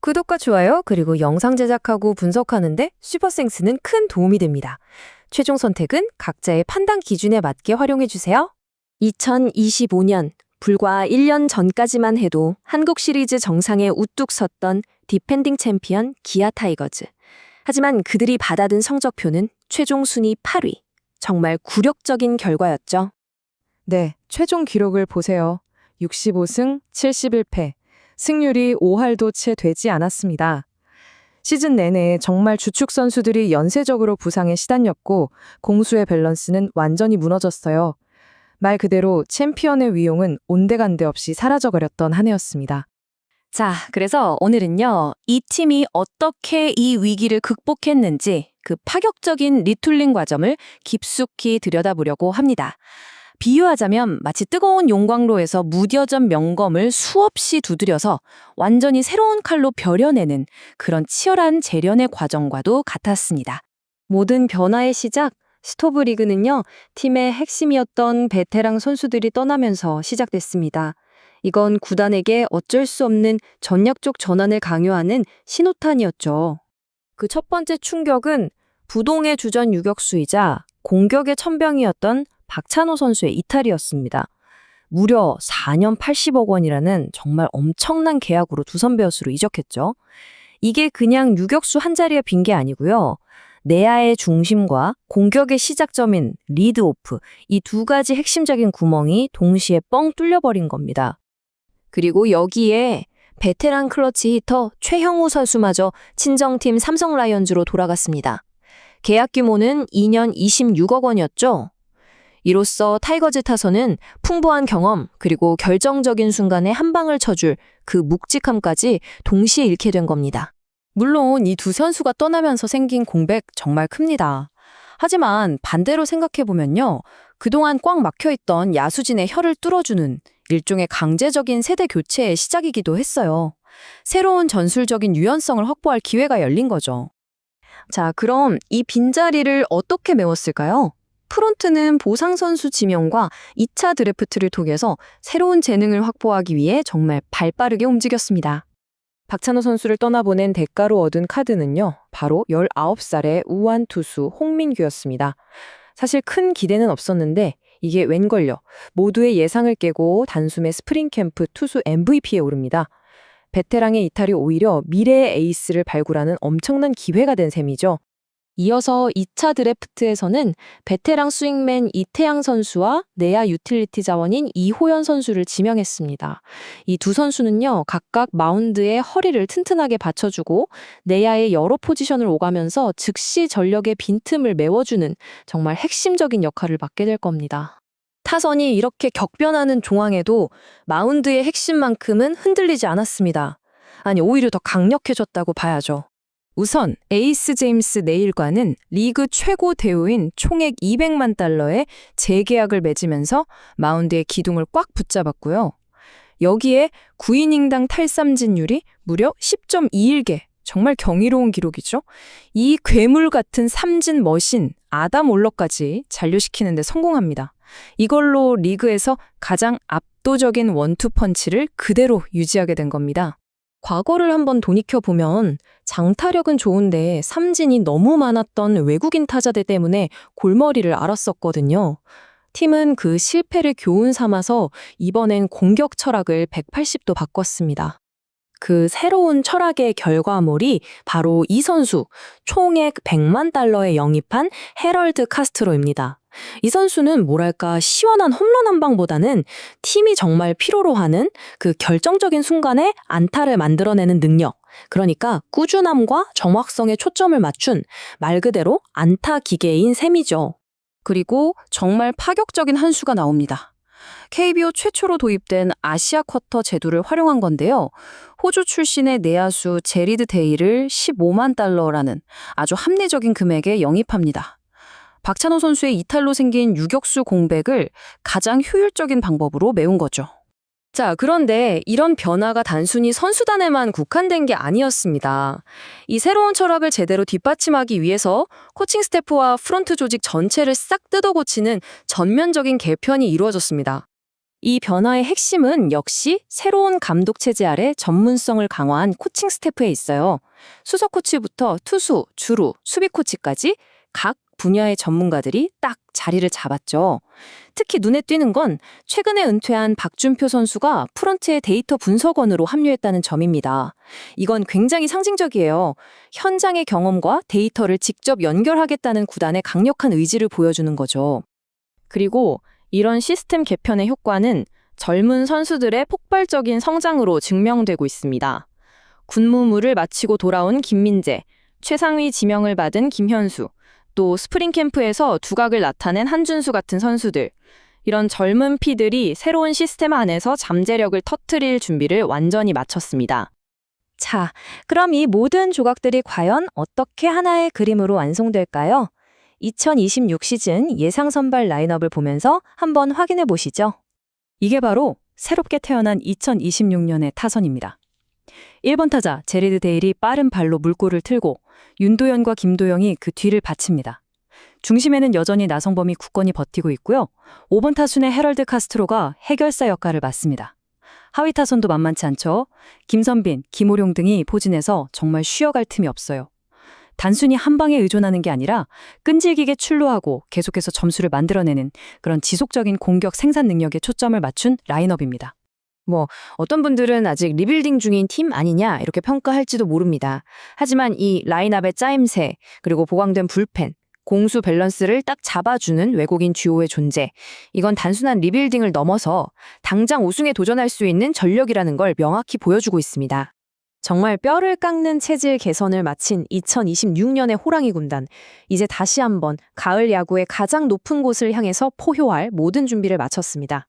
구독과 좋아요, 그리고 영상 제작하고 분석하는데 슈퍼센스는 큰 도움이 됩니다. 최종 선택은 각자의 판단 기준에 맞게 활용해주세요. 2025년, 불과 1년 전까지만 해도 한국 시리즈 정상에 우뚝 섰던 디펜딩 챔피언 기아 타이거즈. 하지만 그들이 받아든 성적표는 최종 순위 8위. 정말 굴욕적인 결과였죠. 네, 최종 기록을 보세요. 65승 71패. 승률이 5할도 채 되지 않았습니다. 시즌 내내 정말 주축 선수들이 연쇄적으로 부상에 시달렸고 공수의 밸런스는 완전히 무너졌어요. 말 그대로 챔피언의 위용은 온데간데 없이 사라져버렸던 한 해였습니다. 자, 그래서 오늘은요, 이 팀이 어떻게 이 위기를 극복했는지 그 파격적인 리툴링 과정을 깊숙이 들여다보려고 합니다. 비유하자면 마치 뜨거운 용광로에서 무뎌진 명검을 수없이 두드려서 완전히 새로운 칼로 벼려내는 그런 치열한 재련의 과정과도 같았습니다. 모든 변화의 시작, 스토브리그는요, 팀의 핵심이었던 베테랑 선수들이 떠나면서 시작됐습니다. 이건 구단에게 어쩔 수 없는 전략적 전환을 강요하는 신호탄이었죠. 그 첫 번째 충격은 부동의 주전 유격수이자 공격의 천병이었던 박찬호 선수의 이탈이었습니다. 무려 4년 80억 원이라는 정말 엄청난 계약으로 두산 베어스로 이적했죠. 이게 그냥 유격수 한 자리에 빈 게 아니고요. 내야의 중심과 공격의 시작점인 리드오프, 이 두 가지 핵심적인 구멍이 동시에 뻥 뚫려버린 겁니다. 그리고 여기에 베테랑 클러치 히터 최형우 선수마저 친정팀 삼성 라이온즈로 돌아갔습니다. 계약 규모는 2년 26억 원이었죠. 이로써 타이거즈 타선은 풍부한 경험 그리고 결정적인 순간에 한 방을 쳐줄 그 묵직함까지 동시에 잃게 된 겁니다. 물론 이 두 선수가 떠나면서 생긴 공백 정말 큽니다. 하지만 반대로 생각해보면요. 그동안 꽉 막혀있던 야수진의 혀를 뚫어주는 일종의 강제적인 세대 교체의 시작이기도 했어요. 새로운 전술적인 유연성을 확보할 기회가 열린 거죠. 자, 그럼 이 빈자리를 어떻게 메웠을까요? 프론트는 보상 선수 지명과 2차 드래프트를 통해서 새로운 재능을 확보하기 위해 정말 발빠르게 움직였습니다. 박찬호 선수를 떠나보낸 대가로 얻은 카드는요, 바로 19살의 우완 투수 홍민규였습니다. 사실 큰 기대는 없었는데 이게 웬걸요. 모두의 예상을 깨고 단숨에 스프링 캠프 투수 MVP에 오릅니다. 베테랑의 이탈이 오히려 미래의 에이스를 발굴하는 엄청난 기회가 된 셈이죠. 이어서 2차 드래프트에서는 베테랑 스윙맨 이태양 선수와 내야 유틸리티 자원인 이호연 선수를 지명했습니다. 이 두 선수는요, 각각 마운드에 허리를 튼튼하게 받쳐주고 내야의 여러 포지션을 오가면서 즉시 전력의 빈틈을 메워주는 정말 핵심적인 역할을 맡게 될 겁니다. 타선이 이렇게 격변하는 종황에도 마운드의 핵심만큼은 흔들리지 않았습니다. 아니, 오히려 더 강력해졌다고 봐야죠. 우선 에이스 제임스 네일과는 리그 최고 대우인 총액 200만 달러의 재계약을 맺으면서 마운드의 기둥을 꽉 붙잡았고요. 여기에 9이닝당 탈삼진율이 무려 10.21개, 정말 경이로운 기록이죠. 이 괴물 같은 삼진 머신 아담 올러까지 잔류시키는 데 성공합니다. 이걸로 리그에서 가장 압도적인 원투 펀치를 그대로 유지하게 된 겁니다. 과거를 한번 돌이켜보면 장타력은 좋은데 삼진이 너무 많았던 외국인 타자들 때문에 골머리를 앓았었거든요. 팀은 그 실패를 교훈 삼아서 이번엔 공격 철학을 180도 바꿨습니다. 그 새로운 철학의 결과물이 바로 이 선수, 총액 100만 달러에 영입한 헤럴드 카스트로입니다. 이 선수는 뭐랄까 시원한 홈런 한 방보다는 팀이 정말 필요로 하는 그 결정적인 순간에 안타를 만들어내는 능력, 그러니까 꾸준함과 정확성에 초점을 맞춘 말 그대로 안타 기계인 셈이죠. 그리고 정말 파격적인 한 수가 나옵니다. KBO 최초로 도입된 아시아 쿼터 제도를 활용한 건데요. 호주 출신의 내야수 제리드 데이를 15만 달러라는 아주 합리적인 금액에 영입합니다. 박찬호 선수의 이탈로 생긴 유격수 공백을 가장 효율적인 방법으로 메운 거죠. 자, 그런데 이런 변화가 단순히 선수단에만 국한된 게 아니었습니다. 이 새로운 철학을 제대로 뒷받침하기 위해서 코칭 스태프와 프런트 조직 전체를 싹 뜯어고치는 전면적인 개편이 이루어졌습니다. 이 변화의 핵심은 역시 새로운 감독 체제 아래 전문성을 강화한 코칭 스태프에 있어요. 수석 코치부터 투수, 주루, 수비 코치까지 각 분야의 전문가들이 딱 자리를 잡았죠. 특히 눈에 띄는 건 최근에 은퇴한 박준표 선수가 프런트의 데이터 분석원으로 합류했다는 점입니다. 이건 굉장히 상징적이에요. 현장의 경험과 데이터를 직접 연결하겠다는 구단의 강력한 의지를 보여주는 거죠. 그리고 이런 시스템 개편의 효과는 젊은 선수들의 폭발적인 성장으로 증명되고 있습니다. 군무무를 마치고 돌아온 김민재, 최상위 지명을 받은 김현수, 또 스프링 캠프에서 두각을 나타낸 한준수 같은 선수들. 이런 젊은 피들이 새로운 시스템 안에서 잠재력을 터뜨릴 준비를 완전히 마쳤습니다. 자, 그럼 이 모든 조각들이 과연 어떻게 하나의 그림으로 완성될까요? 2026 시즌 예상 선발 라인업을 보면서 한번 확인해 보시죠. 이게 바로 새롭게 태어난 2026년의 타선입니다. 1번 타자 제리드 데일이 빠른 발로 물꼬를 틀고 윤도현과 김도영이 그 뒤를 받칩니다. 중심에는 여전히 나성범이 굳건히 버티고 있고요. 5번 타순의 헤럴드 카스트로가 해결사 역할을 맡습니다. 하위 타선도 만만치 않죠. 김선빈, 김호룡 등이 포진해서 정말 쉬어갈 틈이 없어요. 단순히 한 방에 의존하는 게 아니라 끈질기게 출루하고 계속해서 점수를 만들어내는 그런 지속적인 공격 생산 능력에 초점을 맞춘 라인업입니다. 어떤 분들은 아직 리빌딩 중인 팀 아니냐 이렇게 평가할지도 모릅니다. 하지만 이 라인업의 짜임새, 그리고 보강된 불펜, 공수 밸런스를 딱 잡아주는 외국인 듀오의 존재. 이건 단순한 리빌딩을 넘어서 당장 우승에 도전할 수 있는 전력이라는 걸 명확히 보여주고 있습니다. 정말 뼈를 깎는 체질 개선을 마친 2026년의 호랑이 군단. 이제 다시 한번 가을 야구의 가장 높은 곳을 향해서 포효할 모든 준비를 마쳤습니다.